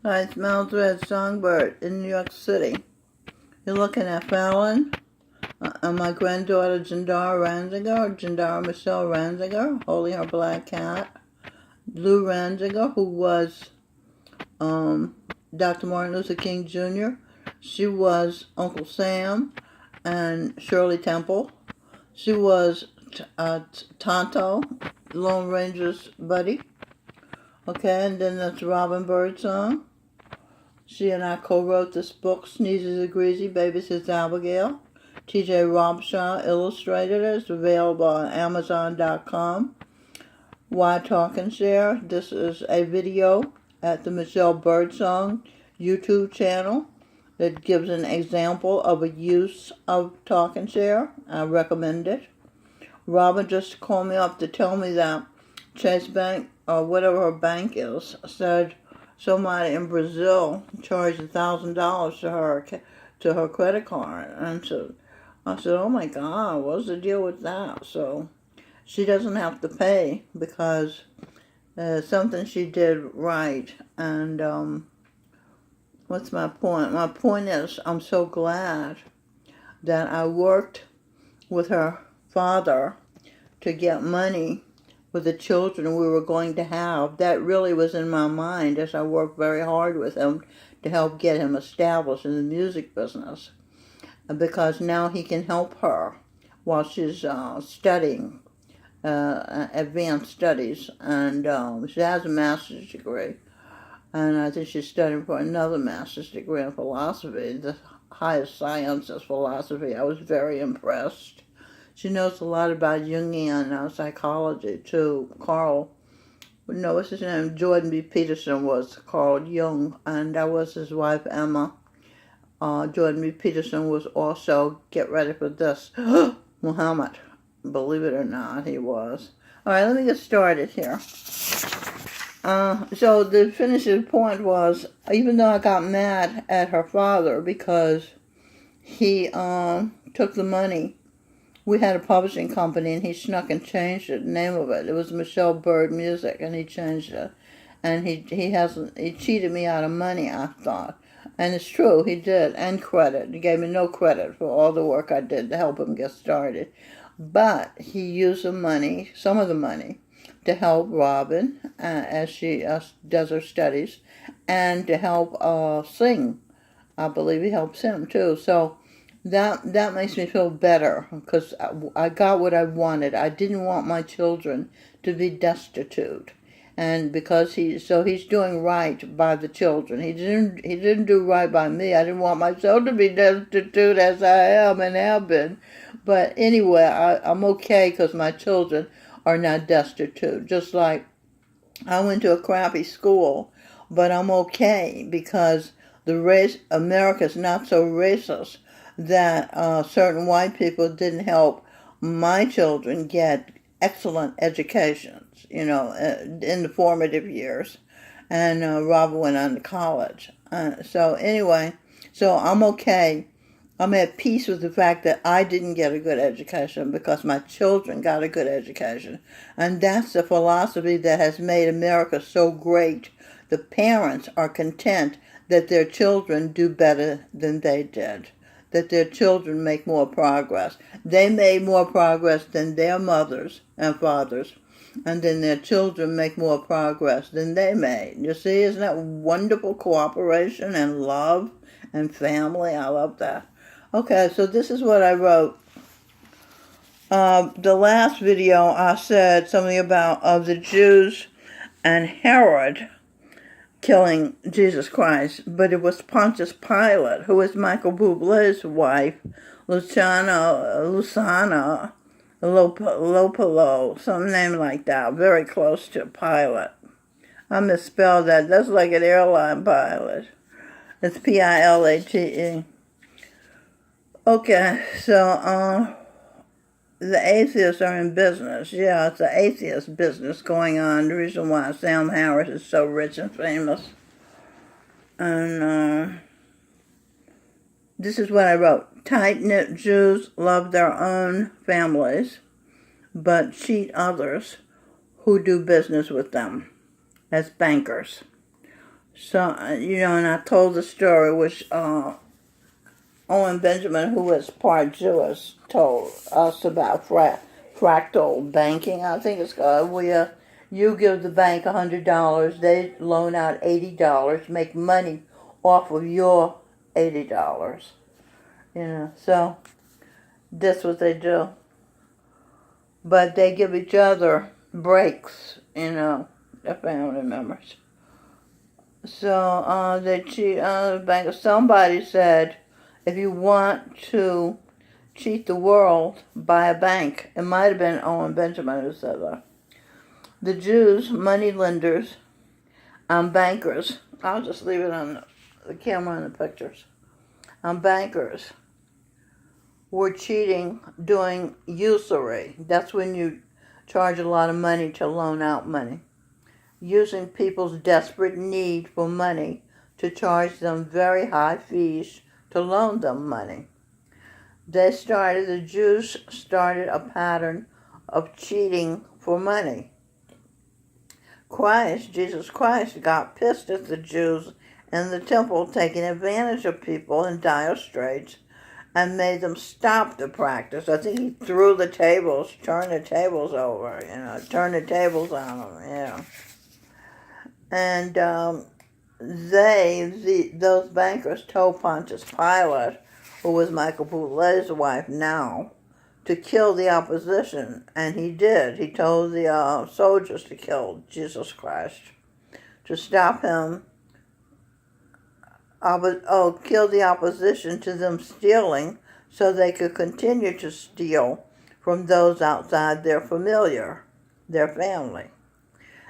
Hi, it's Mel's Red Songbird in New York City. You're looking at Fallon, and my granddaughter Jandara Michelle Ranziger, holding her black cat. Lou Ranziger, who was Dr. Martin Luther King Jr. She was Uncle Sam and Shirley Temple. She was Tonto, Lone Ranger's buddy. Okay, and then that's Robin Birdsong. She and I co-wrote this book, Sneezes Are Greasy, Baby's Abigail. T.J. Robshaw illustrated it. It's available on Amazon.com. Why Talk and Share? This is a video at the Michelle Birdsong YouTube channel that gives an example of a use of Talk and Share. I recommend it. Robin just called me up to tell me that Chase Bank, or whatever her bank is, said somebody in Brazil charged $1,000 to her credit card. And so I said, oh my God, what's the deal with that? So she doesn't have to pay because something she did right. And what's my point? My point is, I'm so glad that I worked with her father to get money with the children we were going to have. That really was in my mind as I worked very hard with him to help get him established in the music business, because now he can help her while she's studying advanced studies, and she has a master's degree, and I think she's studying for another master's degree in philosophy. The highest science is philosophy. I was very impressed. She knows a lot about Jungian psychology, too. What's his name? Jordan B. Peterson was Carl Jung, and that was his wife, Emma. Jordan B. Peterson was also, get ready for this, Muhammad. Believe it or not, he was. All right, let me get started here. So the finishing point was, even though I got mad at her father because he took the money, we had a publishing company, and he snuck and changed it, the name of it. It was Michelle Bird Music, and he changed it. And he cheated me out of money, I thought. And it's true, he did, and credit. He gave me no credit for all the work I did to help him get started. But he used the money, some of the money, to help Robin as she does her studies, and to help sing. I believe he helps him, too. So that makes me feel better, because I got what I wanted. I didn't want my children to be destitute, and because he's doing right by the children. He didn't do right by me. I didn't want myself to be destitute as I am and have been. But anyway, I'm okay because my children are not destitute. Just like I went to a crappy school, but I'm okay because America's not so racist that certain white people didn't help my children get excellent educations, in the formative years. And Robert went on to college. So anyway, I'm okay. I'm at peace with the fact that I didn't get a good education because my children got a good education. And that's the philosophy that has made America so great. The parents are content that their children do better than they did, that their children make more progress. They made more progress than their mothers and fathers, and then their children make more progress than they made. You see, isn't that wonderful cooperation and love and family? I love that. Okay, so this is what I wrote. The last video I said something about of the Jews and Herod killing Jesus Christ, but it was Pontius Pilate, who is Michael Bublé's wife, Lusana Lopolo, some name like that, very close to Pilate. I misspelled that. That's like an airline pilot. It's Pilate. Okay, so the atheists are in business. Yeah, it's the atheist business going on. The reason why Sam Harris is so rich and famous. And this is what I wrote. Tight-knit Jews love their own families, but cheat others who do business with them as bankers. So, and I told the story which Owen Benjamin, who was part Jewish, told us about fractal banking, I think it's called, where you give the bank $100, they loan out $80, make money off of your $80. So that's what they do. But they give each other breaks, their family members. So they cheat on the bank. Somebody said, if you want to cheat the world, buy a bank. It might have been Owen Benjamin who said that. The Jews, money lenders, bankers. I'll just leave it on the camera and the pictures. Bankers were cheating, doing usury. That's when you charge a lot of money to loan out money. Using people's desperate need for money to charge them very high fees to loan them money. The Jews started a pattern of cheating for money. Jesus Christ, got pissed at the Jews in the temple taking advantage of people in dire straits and made them stop the practice. I think he threw the tables, turned the tables over, turned the tables on them, And those bankers told Pontius Pilate, who was Michael Boublil's wife now, to kill the opposition, and he did. He told the soldiers to kill Jesus Christ, to stop him, kill the opposition to them stealing so they could continue to steal from those outside their family.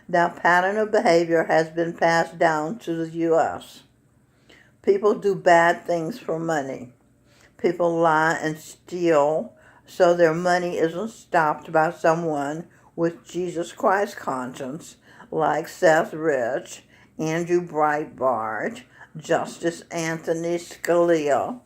That pattern of behavior has been passed down to the U.S. People do bad things for money. People lie and steal so their money isn't stopped by someone with Jesus Christ conscience, like Seth Rich, Andrew Breitbart, Justice Anthony Scalia,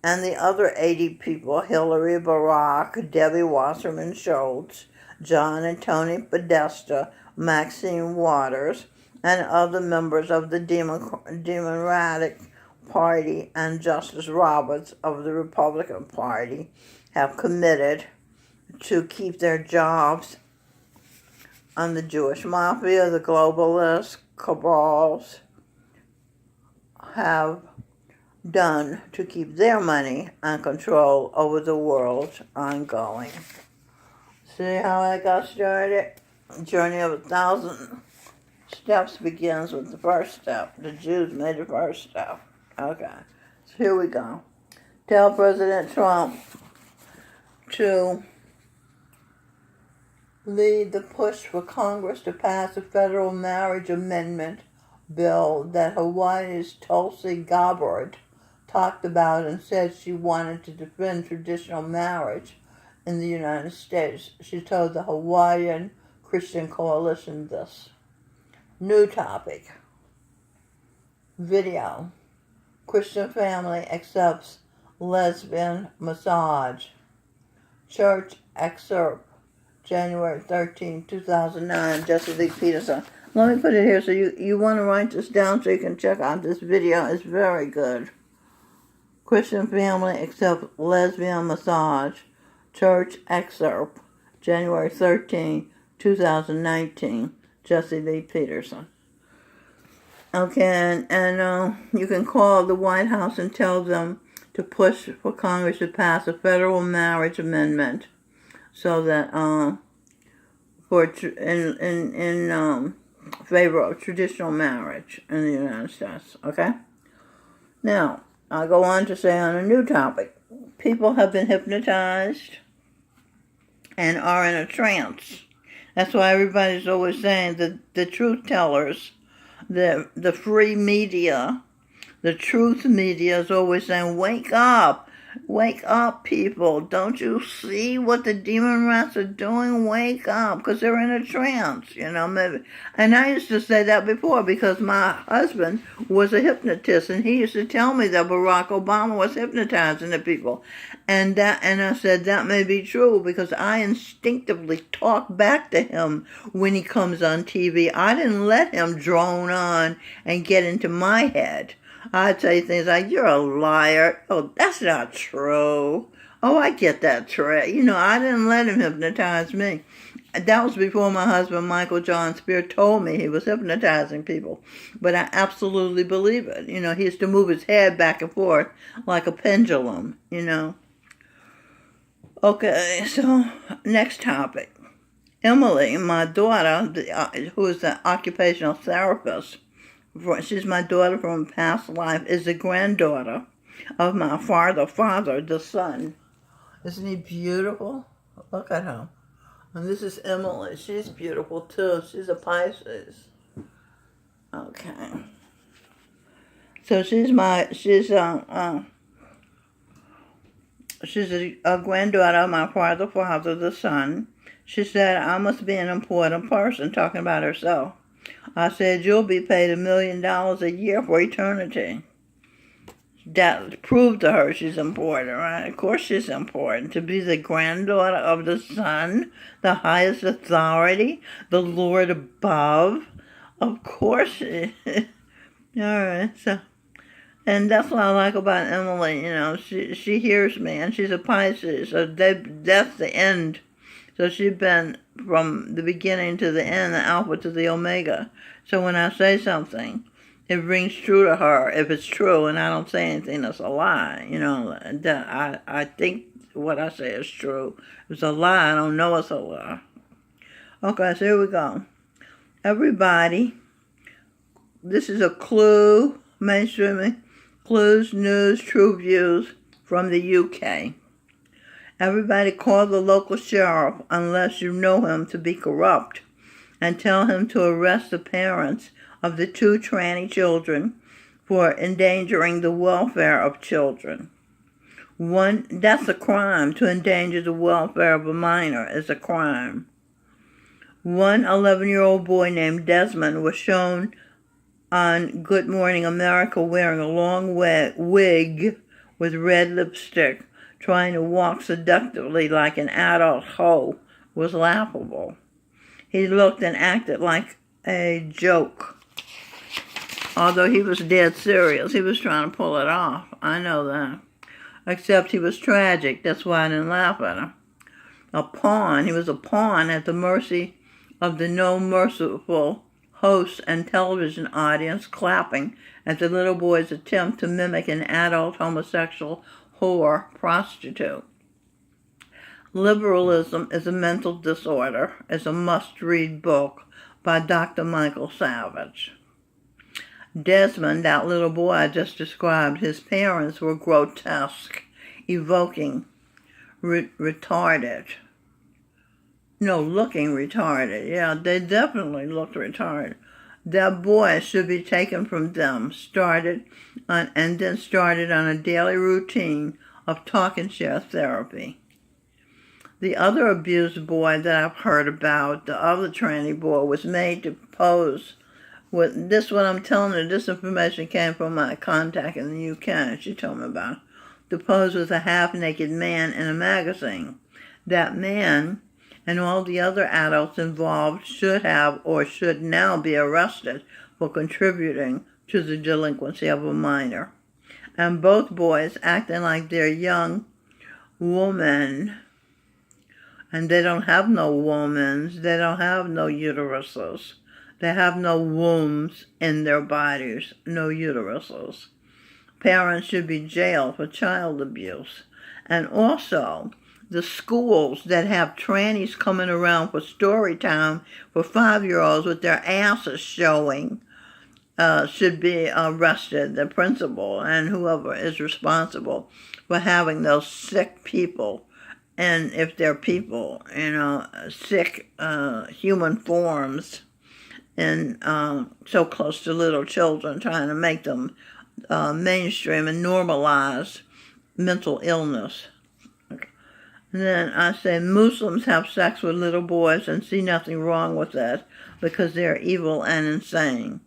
and the other 80 people, Hillary Barack, Debbie Wasserman Schultz, John and Tony Podesta, Maxine Waters, and other members of the Democratic Party and Justice Roberts of the Republican Party have committed to keep their jobs, and the Jewish mafia, the globalists, cabals have done to keep their money and control over the world ongoing. See how I got started? Journey of 1,000 steps begins with the first step. The Jews made the first step. Okay, so here we go. Tell President Trump to lead the push for Congress to pass a federal marriage amendment bill that Hawaii's Tulsi Gabbard talked about and said she wanted to defend traditional marriage in the United States. She told the Hawaiian Christian Coalition this. New topic. Video. Christian family accepts lesbian massage. Church excerpt. January 13, 2009. Jesse Lee Peterson. Let me put it here so you want to write this down so you can check out this video. It's very good. Christian family accepts lesbian massage. Church excerpt. January 13, 2019, Jesse Lee Peterson. Okay, and you can call the White House and tell them to push for Congress to pass a federal marriage amendment so that in favor of traditional marriage in the United States. Okay. Now I'll go on to say on a new topic. People have been hypnotized and are in a trance. That's why everybody's always saying that the truth tellers, the free media, the truth media is always saying, wake up, Wake up, people. Don't you see what the demon rats are doing? Wake up, because they're in a trance, maybe. And I used to say that before because my husband was a hypnotist, and he used to tell me that Barack Obama was hypnotizing the people. And I said that may be true because I instinctively talk back to him when he comes on TV. I didn't let him drone on and get into my head. I'd say things like, "You're a liar. Oh, that's not true. Oh, I get that trick." I didn't let him hypnotize me. That was before my husband, Michael John Spear, told me he was hypnotizing people. But I absolutely believe it. He used to move his head back and forth like a pendulum, Okay, so next topic. Emily, my daughter, who is an occupational therapist, she's my daughter from a past life, is the granddaughter of my father, the son. Isn't he beautiful? Look at him. And this is Emily. She's beautiful too. She's a Pisces. Okay. So she's a granddaughter of my father, the son. She said, "I must be an important person," talking about herself. I said, "You'll be paid $1 million a year for eternity." That proved to her she's important, right? Of course she's important. To be the granddaughter of the Son, the highest authority, the Lord above. Of course she All right, so... And that's what I like about Emily, she hears me, and she's a Pisces, so that's the end. So she's been from the beginning to the end, the Alpha to the Omega. So when I say something, it rings true to her if it's true, and I don't say anything that's a lie. I think what I say is true. If it's a lie, I don't know it's a lie. Okay, so here we go. Everybody, this is a clue, mainstreaming. Clues, news, true views from the UK. Everybody call the local sheriff unless you know him to be corrupt and tell him to arrest the parents of the 2 tranny children for endangering the welfare of children. That's a crime. To endanger the welfare of a minor is a crime. One 11-year-old boy named Desmond was shown on Good Morning America wearing a long wig with red lipstick, trying to walk seductively like an adult hoe, was laughable. He looked and acted like a joke. Although he was dead serious, he was trying to pull it off. I know that. Except he was tragic. That's why I didn't laugh at him. He was a pawn at the mercy of the no merciful hosts and television audience, clapping at the little boy's attempt to mimic an adult homosexual whore prostitute. Liberalism is a Mental Disorder is a must-read book by Dr. Michael Savage. Desmond, that little boy I just described, his parents were grotesque, evoking, retarded. No, looking retarded. Yeah, they definitely looked retarded. That boy should be taken from them, started on a daily routine of talk and share therapy. The other abused boy that I've heard about, the other tranny boy, was made to pose with this. What I'm telling you, this information came from my contact in the UK. She told me about it. To pose with a half-naked man in a magazine. That man and all the other adults involved should have or should now be arrested for contributing to the delinquency of a minor. And both boys acting like they're young women, and they don't have no womans, they don't have no uteruses, they have no wombs in their bodies, no uteruses. Parents should be jailed for child abuse. And also, the schools that have trannies coming around for story time for 5-year-olds with their asses showing should be arrested, the principal and whoever is responsible for having those sick people, and if they're people, sick human forms, and so close to little children, trying to make them mainstream and normalized mental illness. And then I say Muslims have sex with little boys and see nothing wrong with that because they're evil and insane.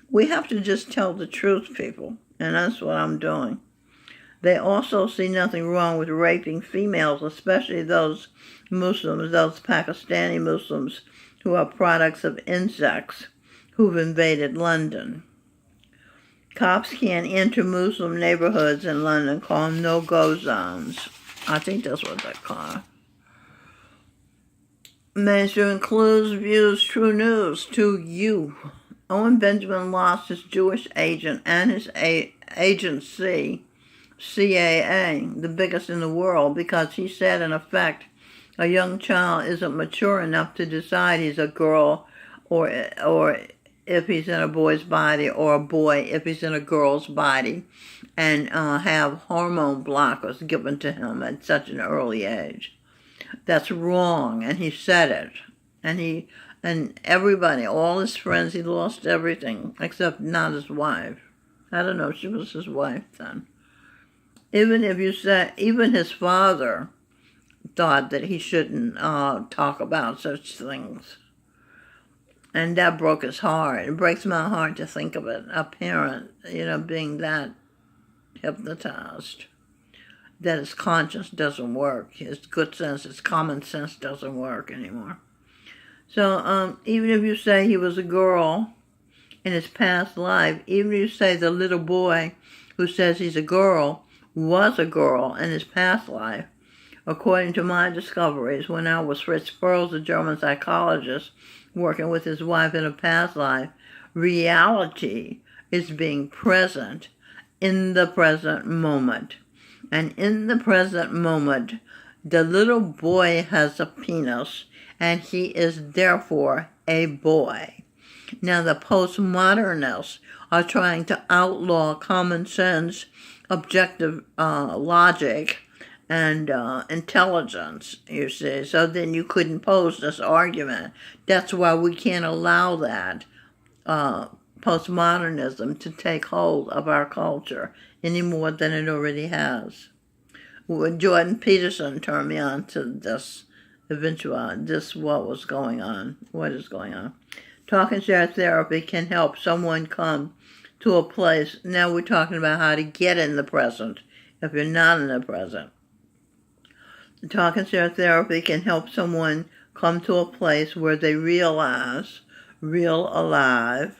We have to just tell the truth, people, and that's what I'm doing. They also see nothing wrong with raping females, especially those Muslims, those Pakistani Muslims who are products of insects who've invaded London. Cops can't enter Muslim neighborhoods in London, called no-go zones. I think that's what they call it. Measure includes views true news to you. Owen Benjamin lost his Jewish agent and his agency, CAA, the biggest in the world, because he said, in effect, a young child isn't mature enough to decide he's a girl or if he's in a boy's body, or a boy if he's in a girl's body, and have hormone blockers given to him at such an early age. That's wrong, and he said it. And everybody, all his friends, he lost everything, except not his wife. I don't know, she was his wife then. Even his father thought that he shouldn't talk about such things. And that broke his heart. It breaks my heart to think of it. A parent, being that hypnotized, that his conscience doesn't work. His good sense, his common sense doesn't work anymore. So even if you say he was a girl in his past life, even if you say the little boy who says he's a girl was a girl in his past life, according to my discoveries when I was Fritz Perls, a German psychologist, working with his wife in a past life, reality is being present in the present moment. And in the present moment, the little boy has a penis, and he is therefore a boy. Now, the postmodernists are trying to outlaw common sense, objective logic, and intelligence, you see. So then you couldn't pose this argument. That's why we can't allow that postmodernism to take hold of our culture any more than it already has. Jordan Peterson turned me on to this what is going on. Talk and share therapy can help someone come to a place. Now we're talking about how to get in the present if you're not in the present. Talk and share therapy can help someone come to a place where they realize, real alive,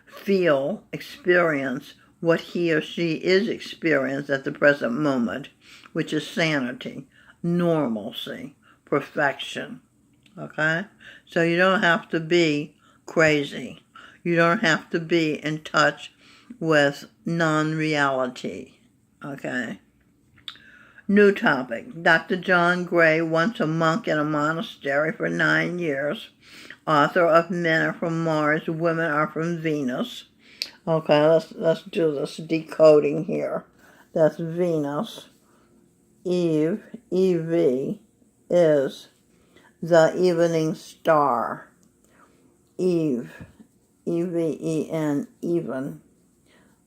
feel, experience what he or she is experiencing at the present moment, which is sanity, normalcy, perfection. Okay? So you don't have to be crazy. You don't have to be in touch with non-reality. Okay? New topic. Dr. John Gray, once a monk in a monastery for 9 years, author of Men Are From Mars, Women Are From Venus. Okay, let's do this decoding here. That's Venus. Eve, E-V, is the evening star. Eve, E-V-E-N, even.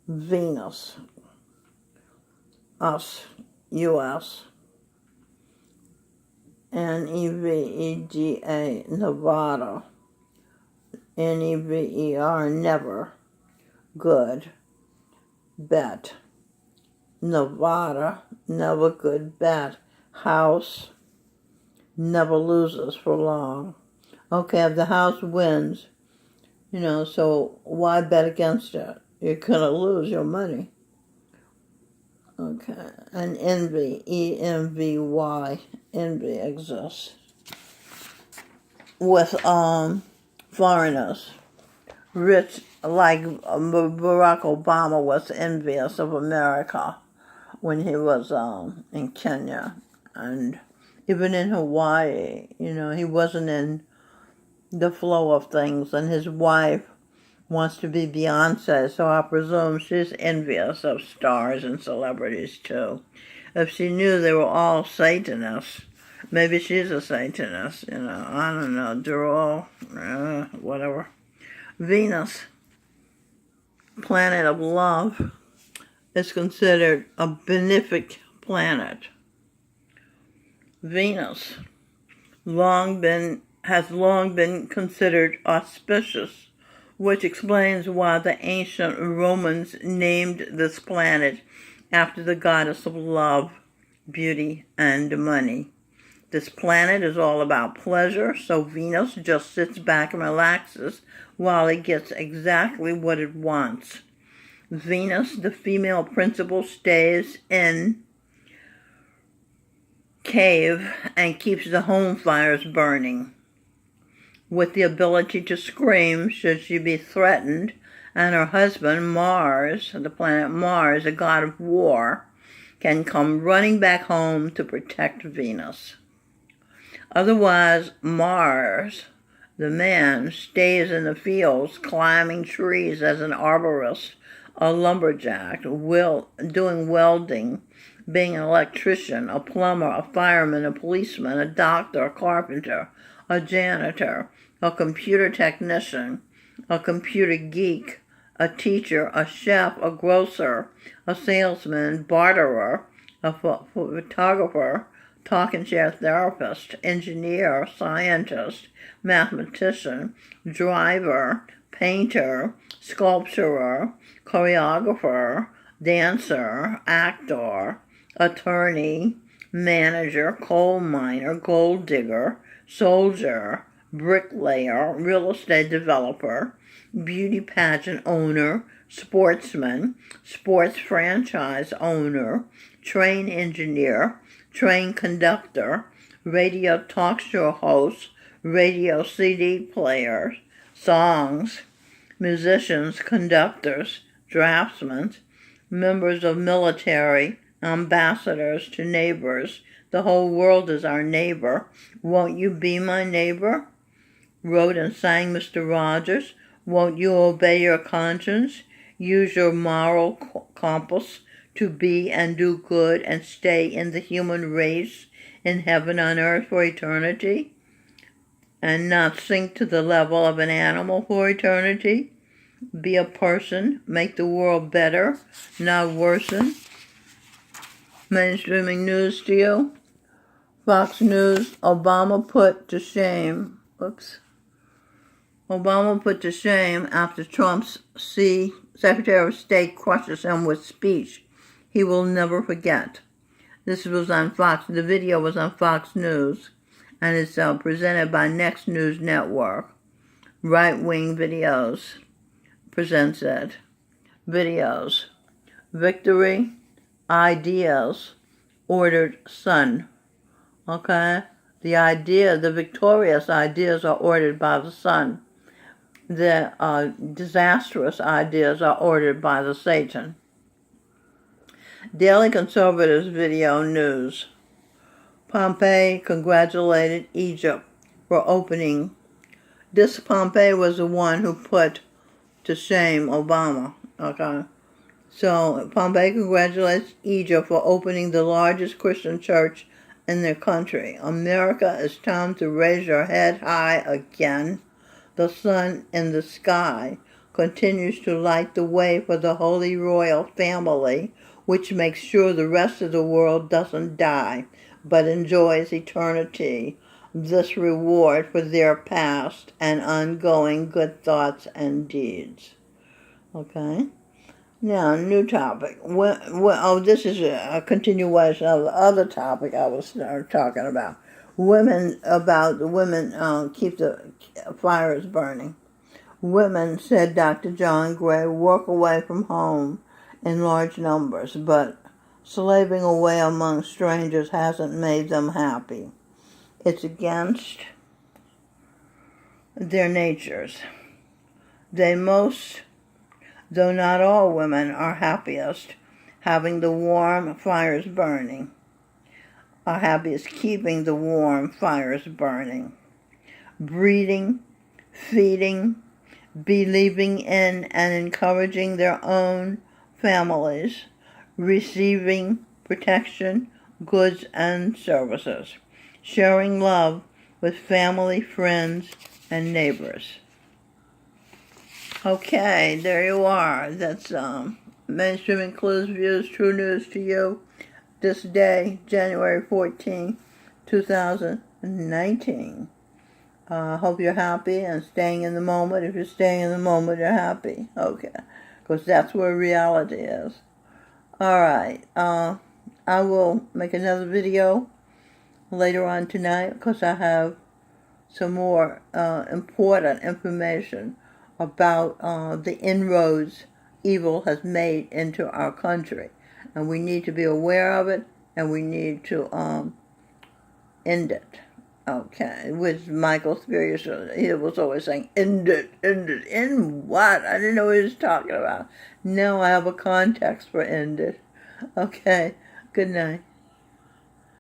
Venus. Us, U.S. N-E-V-E-G-A, Nevada. N-E-V-E-R, never. Good. Bet. Nevada, never good bet. House, never loses for long. Okay, if the house wins, so why bet against it? You're going to lose your money. Okay, and envy, E-M-V-Y, envy exists with foreigners. Rich, like Barack Obama was envious of America when he was in Kenya, and even in Hawaii, he wasn't in the flow of things, and his wife wants to be Beyonce, so I presume she's envious of stars and celebrities too. If she knew they were all Satanists, maybe she's a Satanist, I don't know, they're all, whatever. Venus, planet of love, is considered a benefic planet. Venus has long been considered auspicious, which explains why the ancient Romans named this planet after the goddess of love, beauty, and money. This planet is all about pleasure, so Venus just sits back and relaxes while it gets exactly what it wants. Venus, the female principle, stays in cave and keeps the home fires burning, with the ability to scream should she be threatened, and her husband, Mars, the planet Mars, a god of war, can come running back home to protect Venus. Otherwise, Mars, the man, stays in the fields climbing trees as an arborist, a lumberjack, doing welding, being an electrician, a plumber, a fireman, a policeman, a doctor, a carpenter, a janitor, a computer technician, a computer geek, a teacher, a chef, a grocer, a salesman, barterer, a photographer, talk and share therapist, engineer, scientist, mathematician, driver, painter, sculpturer, choreographer, dancer, actor, attorney, manager, coal miner, gold digger, soldier, bricklayer, real estate developer, beauty pageant owner, sportsman, sports franchise owner, train engineer, train conductor, radio talk show host, radio CD players, songs, musicians, conductors, draftsmen, members of military, ambassadors to neighbors. The whole world is our neighbor. Won't you be my neighbor? Wrote and sang Mr. Rogers. Won't you obey your conscience? Use your moral compass to be and do good and stay in the human race in heaven on earth for eternity, and not sink to the level of an animal for eternity? Be a person, make the world better, not worsen. Mainstreaming news to you. Fox News, Obama put to shame. Obama put to shame after Trump's Secretary of State crushes him with speech he will never forget. This was on Fox. The video was on Fox News, and it's presented by Next News Network. Right Wing Videos presents it. Videos. Victory. Ideas. Ordered sun. Okay? The victorious ideas are ordered by the sun. The disastrous ideas are ordered by the Satan. Daily Conservatives Video News. Pompeo congratulated Egypt for opening. This Pompeo was the one who put to shame Obama. Okay? So Pompeo congratulates Egypt for opening the largest Christian church in their country. America, it's time to raise your head high again. The sun in the sky continues to light the way for the Holy Royal Family, which makes sure the rest of the world doesn't die, but enjoys eternity. This reward for their past and ongoing good thoughts and deeds. Okay? Now, new topic. This is a continuation of the other topic I was talking about. Women keep the fires burning. Women, said Dr. John Gray, work away from home in large numbers, but slaving away among strangers hasn't made them happy. It's against their natures. Though not all women are happiest having the warm fires burning, are happiest keeping the warm fires burning. Breeding, feeding, believing in and encouraging their own families, receiving protection, goods, and services, sharing love with family, friends, and neighbors. Okay, there you are. That's Mainstream Includes Views, True News to you. this day, January 14, 2019. I hope you're happy and staying in the moment. If you're staying in the moment, you're happy. Okay. Because that's where reality is. Alright. I will make another video later on tonight because I have some more important information about the inroads evil has made into our country. And we need to be aware of it, and we need to end it. Okay, with Michael Spears, he was always saying, end it, end what? I didn't know what he was talking about. Now I have a context for end it. Okay, good night.